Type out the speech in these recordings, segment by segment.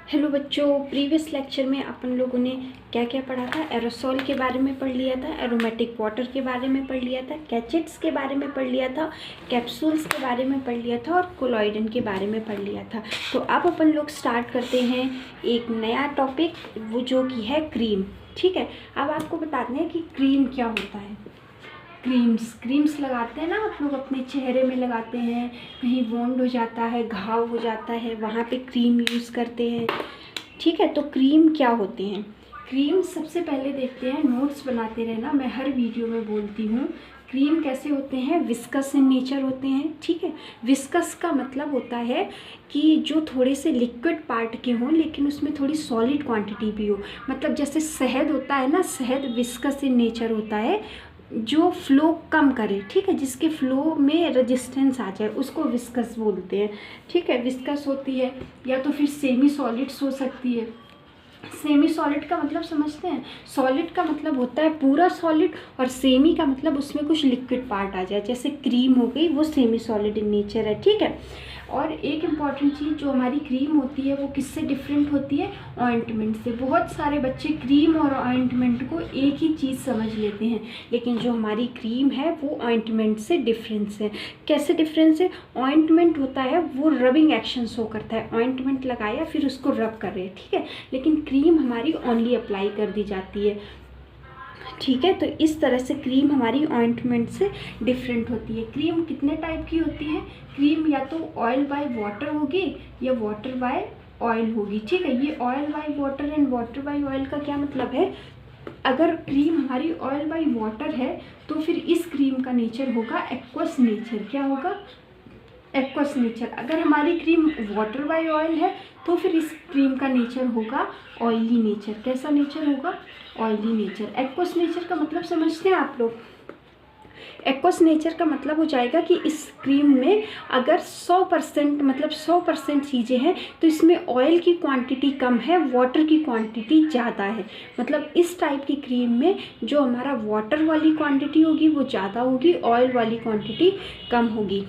Hello बच्चों, previous lecture में अपन लोगों ने क्या क्या पढ़ा था। एरोसोल के बारे में पढ़ लिया था, एरोमेटिक वाटर के बारे में पढ़ लिया था, कैचेट्स के बारे में पढ़ लिया था, कैप्सूल्स के बारे में पढ़ लिया था और कोलॉइडन के बारे में पढ़ लिया था। तो अब अपन लोग स्टार्ट करते हैं एक नया टॉपिक, वो जो कि है क्रीम। ठीक है, अब आपको बताते हैं कि क्रीम क्या होता है। क्रीम्स लगाते हैं ना आप लोग, अपने चेहरे में लगाते हैं, कहीं वोंड हो जाता है, घाव हो जाता है, वहाँ पे क्रीम यूज़ करते हैं। ठीक है, तो क्रीम क्या होते हैं। क्रीम सबसे पहले देखते हैं, नोट्स बनाते रहना, मैं हर वीडियो में बोलती हूँ। क्रीम कैसे होते हैं, विस्कस इन नेचर होते हैं। ठीक है, विस्कस का मतलब होता है कि जो थोड़े से लिक्विड पार्ट के हों लेकिन उसमें थोड़ी सॉलिड क्वांटिटी भी हो। मतलब जैसे शहद होता है ना, शहद विस्कस इन नेचर होता है, जो फ्लो कम करे। ठीक है, जिसके फ्लो में रेजिस्टेंस आ जाए उसको विस्कस बोलते हैं। ठीक है, विस्कस होती है, या तो फिर सेमी सॉलिड्स हो सकती है। सेमी सॉलिड का मतलब समझते हैं, सॉलिड का मतलब होता है पूरा सॉलिड, और सेमी का मतलब उसमें कुछ लिक्विड पार्ट आ जाए, जैसे क्रीम हो गई, वो सेमी सॉलिड इन नेचर है। ठीक है, और एक इम्पॉर्टेंट चीज़, जो हमारी क्रीम होती है वो किससे डिफरेंट होती है, ऑइंटमेंट से। बहुत सारे बच्चे क्रीम और ऑइंटमेंट को एक ही चीज़ समझ लेते हैं, लेकिन जो हमारी क्रीम है वो ऑइंटमेंट से डिफरेंस है। कैसे डिफरेंस है, ऑइंटमेंट होता है वो रबिंग एक्शन शो करता है, ऑइंटमेंट लगाया फिर उसको रब कर रहे हैं। ठीक है, लेकिन क्रीम हमारी ओनली अप्लाई कर दी जाती है। ठीक है, तो इस तरह से क्रीम हमारी ऑइंटमेंट से डिफरेंट होती है। क्रीम कितने टाइप की होती है, क्रीम या तो ऑयल बाय वाटर होगी या वाटर बाय ऑयल होगी। ठीक है, ये oil by water and water bye oil का क्या मतलब है, अगर क्रीम हमारी ऑयल बाय वाटर है तो फिर इस क्रीम का नेचर होगा एक्वस नेचर। क्या होगा, एक्वस नेचर। अगर हमारी क्रीम वाटर बाय ऑयल है तो फिर इस क्रीम का नेचर होगा ऑयली नेचर। कैसा नेचर होगा, ऑयली नेचर। एक्वस नेचर का मतलब समझते हैं आप लोग, एक्वस नेचर का मतलब हो जाएगा कि इस क्रीम में अगर 100% मतलब 100% चीज़ें हैं तो इसमें ऑयल की क्वांटिटी कम है, वाटर की क्वांटिटी ज़्यादा है। मतलब इस टाइप की क्रीम में जो हमारा वाटर वाली क्वांटिटी होगी वो ज़्यादा होगी, ऑयल वाली क्वांटिटी कम होगी।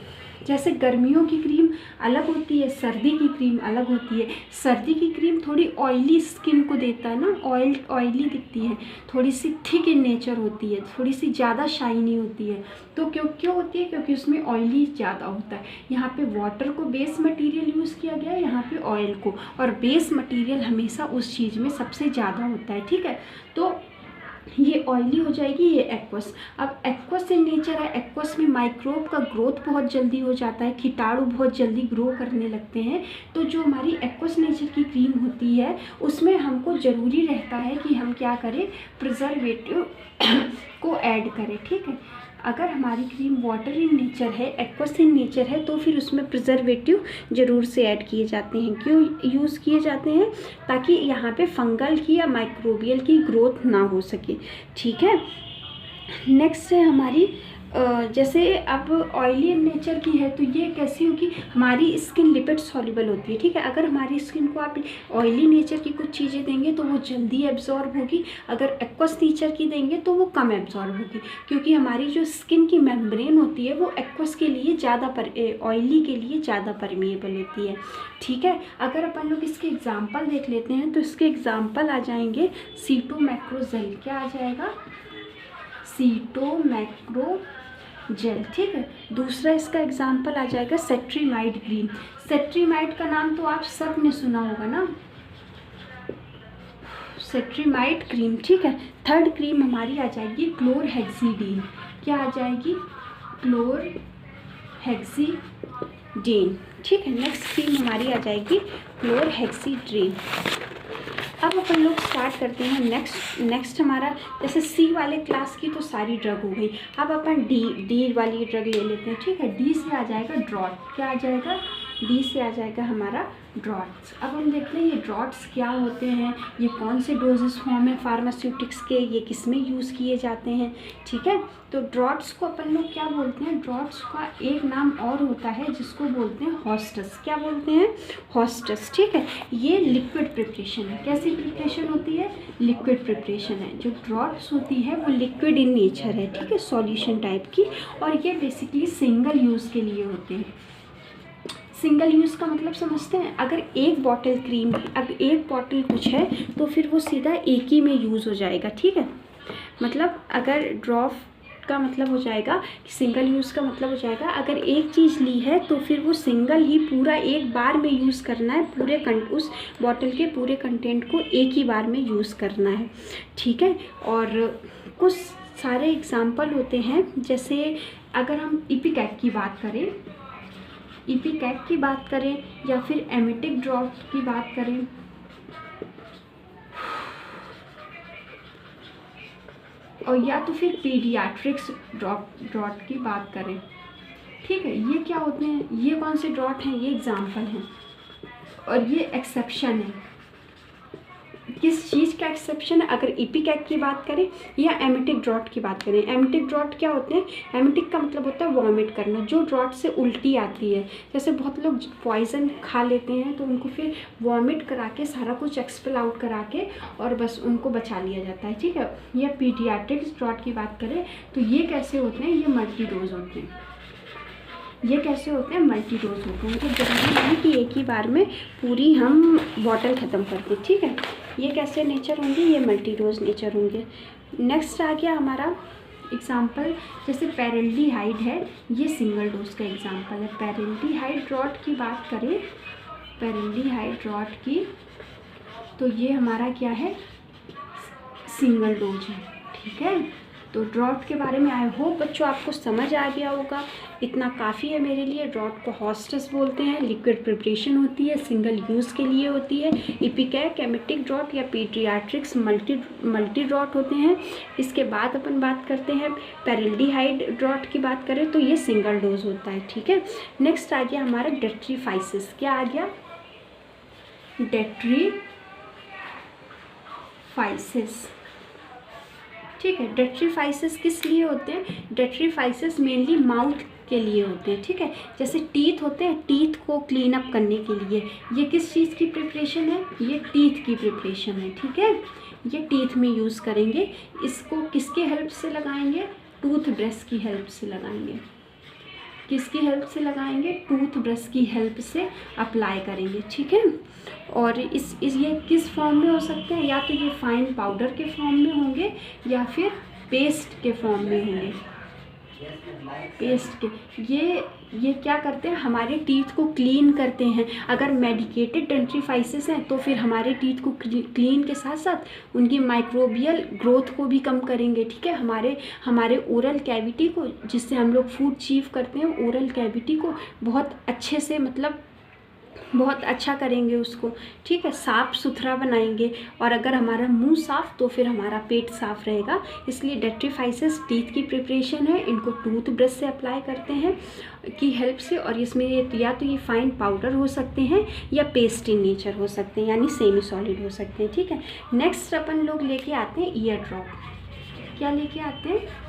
जैसे गर्मियों की क्रीम अलग होती है, सर्दी की क्रीम अलग होती है। सर्दी की क्रीम थोड़ी ऑयली स्किन को देता है ना, ऑयली दिखती है, थोड़ी सी थिक इन नेचर होती है, थोड़ी सी ज़्यादा शाइनी होती है। तो क्यों होती है, क्योंकि उसमें ऑयली ज़्यादा होता है। यहाँ पे वाटर को बेस मटेरियल यूज़ किया गया है, यहाँ पे ऑयल को, और बेस मटेरियल हमेशा उस चीज़ में सबसे ज़्यादा होता है। ठीक है, तो ये ऑयली हो जाएगी, ये एक्वस। अब एक्वस इन नेचर है, एक्वस में माइक्रोब का ग्रोथ बहुत जल्दी हो जाता है, कीटाणु बहुत जल्दी ग्रो करने लगते हैं। तो जो हमारी एक्वस नेचर की क्रीम होती है उसमें हमको ज़रूरी रहता है कि हम क्या करें, प्रिजर्वेटिव को ऐड करें। ठीक है, अगर हमारी क्रीम वाटर इन नेचर है, एक्वस इन नेचर है, तो फिर उसमें प्रिजर्वेटिव ज़रूर से ऐड किए जाते हैं। क्यों यूज़ किए जाते हैं, ताकि यहाँ पे फंगल की या माइक्रोबियल की ग्रोथ ना हो सके। ठीक है, नेक्स्ट है हमारी जैसे अब ऑयली नेचर की है तो ये कैसी होगी, हमारी स्किन लिपिड सॉल्युबल होती है। ठीक है, अगर हमारी स्किन को आप ऑयली नेचर की कुछ चीज़ें देंगे तो वो जल्दी एब्जॉर्ब होगी, अगर एक्वस नेचर की देंगे तो वो कम एब्जॉर्ब होगी, क्योंकि हमारी जो स्किन की मेम्ब्रेन होती है वो एक्वस के लिए ज़्यादा ऑयली के लिए ज़्यादा परमिएबल होती है। ठीक है, अगर अपन लोग इसके एग्जाम्पल देख लेते हैं तो इसके एग्जाम्पल आ जाएंगे सीटोमैक्रोजेल। क्या आ जाएगा, सीटोमैक्रो जेल। ठीक है, दूसरा इसका एग्जाम्पल आ जाएगा सेट्रीमाइड ग्रीन। सेट्रीमाइड का नाम तो आप सब ने सुना होगा ना, सेट्रीमाइड क्रीम। ठीक है, थर्ड क्रीम हमारी आ जाएगी क्लोरहेक्सीडीन। क्या आ जाएगी, क्लोरहेक्सीडीन। ठीक है, नेक्स्ट क्रीम हमारी आ जाएगी क्लोरहेक्सीड्रीन। अब अपन लोग स्टार्ट करते हैं नेक्स्ट हमारा, जैसे सी वाले क्लास की तो सारी ड्रग हो गई। अब अपन डी वाली ड्रग ले लेते हैं। ठीक है, डी से आ जाएगा ड्रॉट। क्या आ जाएगा, डी से आ जाएगा हमारा ड्रॉट्स। अब हम देखते हैं ये ड्रॉट्स क्या होते हैं, ये कौन से डोजेस फॉर्म है फार्मास्यूटिक्स के, ये किस में यूज़ किए जाते हैं। ठीक है, तो ड्रॉट्स को अपन लोग क्या बोलते हैं, ड्रॉट्स का एक नाम और होता है जिसको बोलते हैं हॉस्टस। क्या बोलते हैं, हॉस्टस। ठीक है, ये लिक्विड प्रिपरेशन है। कैसी प्रिपरेशन होती है, लिक्विड प्रिपरेशन है। जो ड्रॉट्स होती है वो लिक्विड इन नेचर है। ठीक है, सॉल्यूशन टाइप की, और ये बेसिकली सिंगल यूज़ के लिए होते हैं, सिंगल यूज़ का मतलब समझते हैं, अगर एक बॉटल क्रीम, अगर एक बॉटल कुछ है तो फिर वो सीधा एक ही में यूज़ हो जाएगा, ठीक है। मतलब अगर ड्रॉप का मतलब हो जाएगा कि सिंगल यूज़ का मतलब हो जाएगा अगर एक चीज़ ली है तो फिर वो सिंगल ही पूरा एक बार में यूज़ करना है, पूरे उस बॉटल के पूरे कंटेंट को एक ही बार में यूज़ करना है, ठीक है। और कुछ सारे एग्जाम्पल होते हैं, जैसे अगर हम इपिकैक की बात करें, इपिकैक की बात करें या फिर एमेटिक ड्रॉप की बात करें, और या तो फिर पीडियाट्रिक्स ड्रॉट की बात करें, ठीक है। ये क्या होते हैं, ये कौन से ड्रॉट हैं, ये एग्जाम्पल हैं और ये एक्सेप्शन है। किस चीज़ का एक्सेप्शन है, अगर इपिकैक की बात करें या एमेटिक ड्रॉट की बात करें। एमेटिक ड्रॉट क्या होते हैं, एमेटिक का मतलब होता है वॉमिट करना, जो ड्रॉट से उल्टी आती है। जैसे बहुत लोग पॉइजन खा लेते हैं तो उनको फिर वॉमिट करा के सारा कुछ एक्सपेल आउट करा के और बस उनको बचा लिया जाता है, ठीक है। या पीडियाट्रिक्स ड्रॉट की बात करें तो ये कैसे होते हैं, ये मल्टी डोज होते हैं। ये कैसे होते हैं, मल्टी डोज होते हैं। मतलब जरूरी नहीं कि एक ही बार में पूरी हम बॉटल ख़त्म कर दें, ठीक है। ये कैसे नेचर होंगे, ये मल्टी डोज नेचर होंगे। नेक्स्ट आ गया हमारा एग्जाम्पल, जैसे पैरेल्डिहाइड है, ये सिंगल डोज का एग्जाम्पल है। पैरेल्डिहाइड ड्रॉट की बात करें, पैरेल्डिहाइड ड्रॉट की, तो ये हमारा क्या है, सिंगल डोज है, ठीक है। तो ड्रॉट के बारे में आई होप बच्चों आपको समझ आ गया होगा, इतना काफ़ी है मेरे लिए। ड्रॉट को हॉस्टस बोलते हैं, लिक्विड प्रिपरेशन होती है, सिंगल यूज़ के लिए होती है। इपिकैक, एमेटिक ड्रॉट या पीडियाट्रिक्स मल्टी ड्रॉट होते हैं। इसके बाद अपन बात करते हैं पैरेल्डिहाइड ड्रॉट की बात करें तो ये सिंगल डोज होता है, ठीक है। नेक्स्ट आ गया हमारा डेट्रीफाइसिस, क्या आ गया, डेट्रीफाइसिस, ठीक है। डेट्रीफाइसिस किस लिए होते हैं, डेट्रीफाइसिस मेनली माउथ के लिए होते हैं, ठीक है। जैसे टीथ होते हैं, टीथ को क्लीन अप करने के लिए, ये किस चीज़ की प्रिपरेशन है, ये टीथ की प्रिपरेशन है, ठीक है। ये टीथ में यूज़ करेंगे, इसको किसके हेल्प से लगाएंगे, टूथ ब्रश की हेल्प से लगाएंगे। किसकी हेल्प से लगाएंगे, टूथ ब्रश की हेल्प से अप्लाई करेंगे, ठीक है। और इस ये किस फॉर्म में हो सकते हैं, या तो ये फाइन पाउडर के फॉर्म में होंगे या फिर पेस्ट के फॉर्म में होंगे, पेस्ट के। ये क्या करते हैं, हमारे टीथ को क्लीन करते हैं। अगर मेडिकेटेड डेंटिफाइसिस हैं तो फिर हमारे टीथ को क्लीन के साथ साथ उनकी माइक्रोबियल ग्रोथ को भी कम करेंगे, ठीक है। हमारे ओरल कैविटी को, जिससे हम लोग फूड चीव करते हैं, ओरल कैविटी को बहुत अच्छे से, मतलब बहुत अच्छा करेंगे उसको, ठीक है, साफ़ सुथरा बनाएंगे। और अगर हमारा मुंह साफ़ तो फिर हमारा पेट साफ़ रहेगा। इसलिए डेट्रीफाइसिस टीथ की प्रिपरेशन है, इनको टूथ ब्रश से अप्लाई करते हैं की हेल्प से। और इसमें या तो ये फाइन पाउडर हो सकते हैं या पेस्ट इन नेचर हो सकते हैं, यानी सेमी सॉलिड हो सकते हैं, ठीक है। नेक्स्ट अपन लोग लेके आते हैं ईयर ड्रॉप। क्या लेके आते हैं,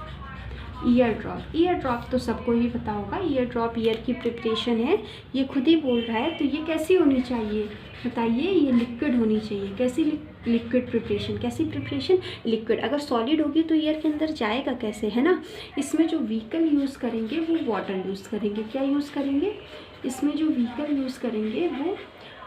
ईयर ड्रॉप। ईयर ड्रॉप तो सबको ही पता होगा, ईयर ड्रॉप ईयर की प्रिपरेशन है, ये खुद ही बोल रहा है। तो ये कैसी होनी चाहिए बताइए, ये लिक्विड होनी चाहिए। कैसी लिक्विड प्रिपरेशन, कैसी प्रिपरेशन, लिक्विड। अगर सॉलिड होगी तो ईयर के अंदर जाएगा कैसे, है ना। इसमें जो व्हीकल यूज़ करेंगे वो वाटर यूज़ करेंगे। क्या यूज़ करेंगे, इसमें जो व्हीकल यूज़ करेंगे वो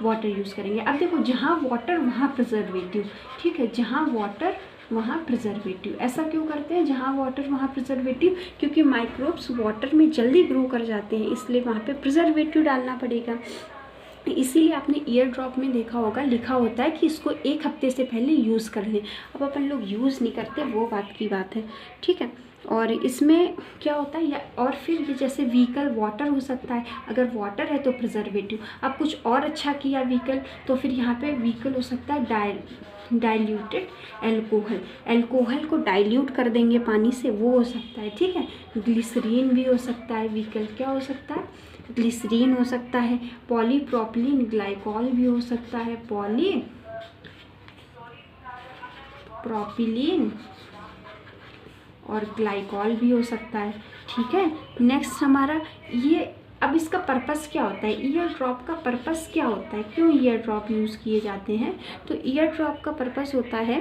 वाटर यूज़ करेंगे। अब देखो, जहाँ वाटर वहाँ प्रिजर्वेटिव, ठीक है, जहाँ वाटर वहाँ प्रिजर्वेटिव। ऐसा क्यों करते हैं, जहाँ वाटर वहाँ प्रिजर्वेटिव, क्योंकि माइक्रोब्स वाटर में जल्दी ग्रो कर जाते हैं, इसलिए वहाँ पे प्रिजर्वेटिव डालना पड़ेगा। इसीलिए आपने ईयर ड्रॉप में देखा होगा, लिखा होता है कि इसको 1 हफ्ते से पहले यूज़ कर लें। अब अपन लोग यूज़ नहीं करते, वो बात की बात है, ठीक है। और इसमें क्या होता है, या और फिर ये जैसे व्हीकल वाटर हो सकता है, अगर वाटर है तो प्रिजर्वेटिव। अब कुछ और अच्छा किया व्हीकल, तो फिर यहाँ पे व्हीकल हो सकता है डाइल्यूटेड एल्कोहल। एल्कोहल को डाइल्यूट कर देंगे पानी से, वो हो सकता है, ठीक है। ग्लिसरीन भी हो सकता है व्हीकल, क्या हो सकता है, ग्लिसरीन हो सकता है। पॉलीप्रोपिलीन ग्लाइकॉल भी हो सकता है, पॉलीप्रोपिलीन और ग्लाइकॉल भी हो सकता है, ठीक है। नेक्स्ट हमारा ये, अब इसका पर्पस क्या होता है, ईयर ड्रॉप का पर्पस क्या होता है, क्यों ईयर ड्रॉप यूज़ किए जाते हैं। तो ईयर ड्रॉप का पर्पस होता है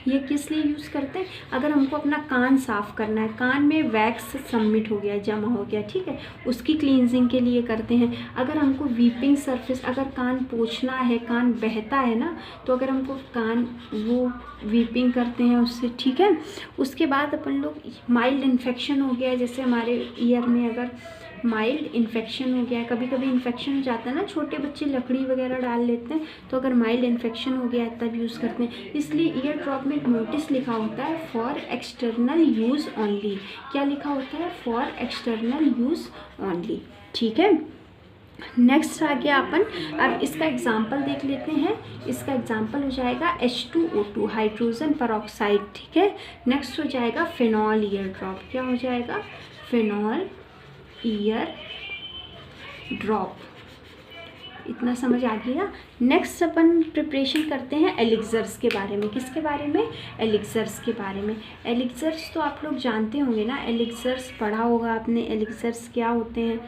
ये किस लिए यूज़ करते हैं? अगर हमको अपना कान साफ़ करना है, कान में वैक्स सबमिट हो गया, जमा हो गया, ठीक है, उसकी क्लींजिंग के लिए करते हैं। अगर हमको वीपिंग सरफेस, अगर कान पोंछना है, कान बहता है ना, तो अगर हमको कान वो वीपिंग करते हैं उससे, ठीक है। उसके बाद अपन लोग माइल्ड इन्फेक्शन हो गया है, जैसे हमारे ईयर में अगर माइल्ड इन्फेक्शन हो गया है, कभी कभी इन्फेक्शन हो जाता है ना, छोटे बच्चे लकड़ी वगैरह डाल लेते हैं, तो अगर माइल्ड इन्फेक्शन हो गया है तब यूज़ करते हैं। इसलिए ईयर ड्रॉप में एक नोटिस लिखा होता है फॉर एक्सटर्नल यूज़ ओनली। क्या लिखा होता है? फॉर एक्सटर्नल यूज़ ओनली, ठीक है। नेक्स्ट आ गया अपन, अब इसका एग्जाम्पल देख लेते हैं। इसका एग्जाम्पल हो जाएगा H2O2 हाइड्रोजन परऑक्साइड, ठीक है। नेक्स्ट हो जाएगा फिनॉल ईयर ड्रॉप। क्या हो जाएगा? Phenol year drop. इतना समझ आ गया। नेक्स्ट अपन प्रिपरेशन करते हैं एलिक्सर्स के बारे में। किसके बारे में? एलिक्सर्स के बारे में। एलिक्सर्स तो आप लोग जानते होंगे ना, एलिक्सर्स पढ़ा होगा आपने। एलिक्सर्स क्या होते हैं?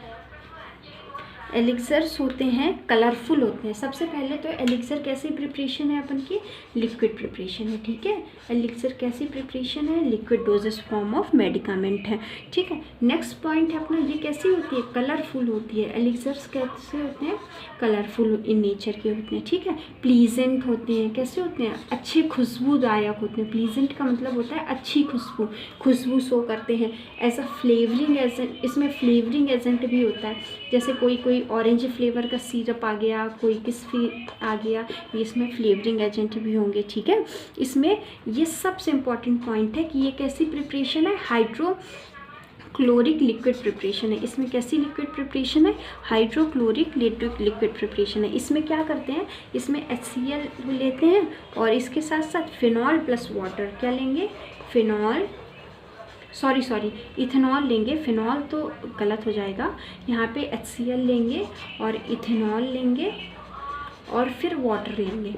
एलिक्सर्स होते हैं कलरफुल होते हैं। सबसे पहले तो एलिक्सर कैसी प्रिपरेशन है अपन की? लिक्विड प्रिपरेशन है, ठीक है। एलिक्सर कैसी प्रिपरेशन है? Liquid dosage form of medicament है, ठीक है। नेक्स्ट पॉइंट है अपना, ये कैसी होती है? कलरफुल होती है। एलिक्सर्स कैसे होते हैं? कलरफुल इन नेचर के होते हैं, ठीक है। प्लीजेंट होते हैं। कैसे होते हैं? अच्छे खुशबूदायक होते हैं। प्लीजेंट का मतलब होता है अच्छी खुशबू, खुशबू शो करते हैं। एज अ फ्लेवरिंग एजेंट, इसमें फ्लेवरिंग एजेंट भी होता है। जैसे कोई ऑरेंज फ्लेवर का सिरप आ गया, कोई किस आ गया, ये इसमें फ्लेवरिंग एजेंट भी होंगे, ठीक है। इसमें ये सबसे इम्पॉर्टेंट पॉइंट है कि ये कैसी प्रिपरेशन है? हाइड्रोक्लोरिक लिक्विड प्रिपरेशन है। इसमें कैसी लिक्विड प्रिपरेशन है? हाइड्रोक्लोरिक लिक्विड प्रिपरेशन है। इसमें क्या करते हैं? इसमें HCl लेते हैं और इसके साथ साथ फिनॉल प्लस वाटर। क्या लेंगे? फिनॉल, सॉरी इथेनॉल लेंगे। फिनॉल तो गलत हो जाएगा, यहाँ पे HCl लेंगे और इथेनॉल लेंगे और फिर वाटर लेंगे,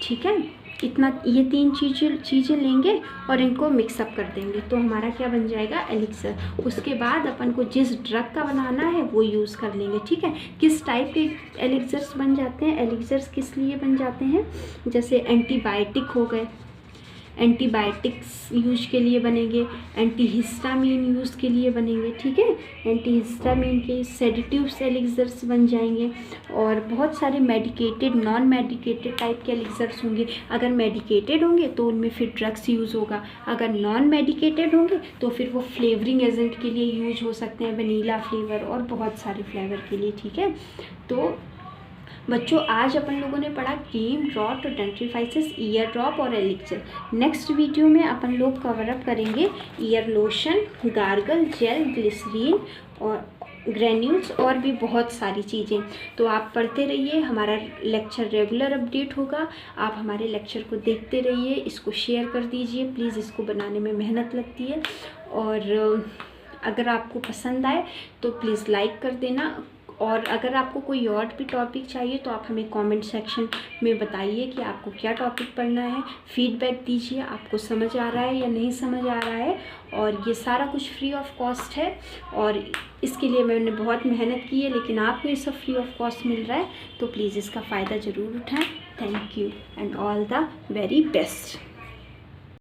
ठीक है। इतना, ये 3 चीज़ें लेंगे और इनको मिक्सअप कर देंगे, तो हमारा क्या बन जाएगा? एलिक्सर। उसके बाद अपन को जिस ड्रग का बनाना है वो यूज़ कर लेंगे, ठीक है। किस टाइप के एलिक्सर्स बन जाते हैं? एलिक्सर्स किस लिए बन जाते हैं? जैसे एंटीबायोटिक हो गए, एंटीबायोटिक्स यूज के लिए बनेंगे, एंटीहिस्टामीन यूज़ के लिए बनेंगे, ठीक है। एंटीहिस्टामीन के सेडेटिव्स एलिक्सर्स बन जाएंगे और बहुत सारे मेडिकेटेड, नॉन मेडिकेटेड टाइप के एलिक्सर्स होंगे। अगर मेडिकेटेड होंगे तो उनमें फिर ड्रग्स यूज़ होगा, अगर नॉन मेडिकेटेड होंगे तो फिर वो फ्लेवरिंग एजेंट के लिए यूज हो सकते हैं, वनीला फ्लेवर और बहुत सारे फ्लेवर के लिए, ठीक है। तो बच्चों आज अपन लोगों ने पढ़ा cream, draught, dentifrices, ear drop और एलिक्सर। नेक्स्ट वीडियो में अपन लोग कवर अप करेंगे ear lotion, gargle, gel, glycerin और ग्रेन्यूल्स और भी बहुत सारी चीज़ें। तो आप पढ़ते रहिए, हमारा लेक्चर रेगुलर अपडेट होगा। आप हमारे लेक्चर को देखते रहिए, इसको शेयर कर दीजिए प्लीज़। इसको बनाने में मेहनत लगती है और अगर आपको पसंद आए तो प्लीज़ लाइक कर देना। और अगर आपको कोई और भी टॉपिक चाहिए तो आप हमें कमेंट सेक्शन में बताइए कि आपको क्या टॉपिक पढ़ना है। फीडबैक दीजिए, आपको समझ आ रहा है या नहीं समझ आ रहा है। और ये सारा कुछ फ्री ऑफ कॉस्ट है और इसके लिए मैंने बहुत मेहनत की है, लेकिन आपको ये सब फ्री ऑफ कॉस्ट मिल रहा है, तो प्लीज़ इसका फ़ायदा ज़रूर उठाएं। Thank you and all the very best.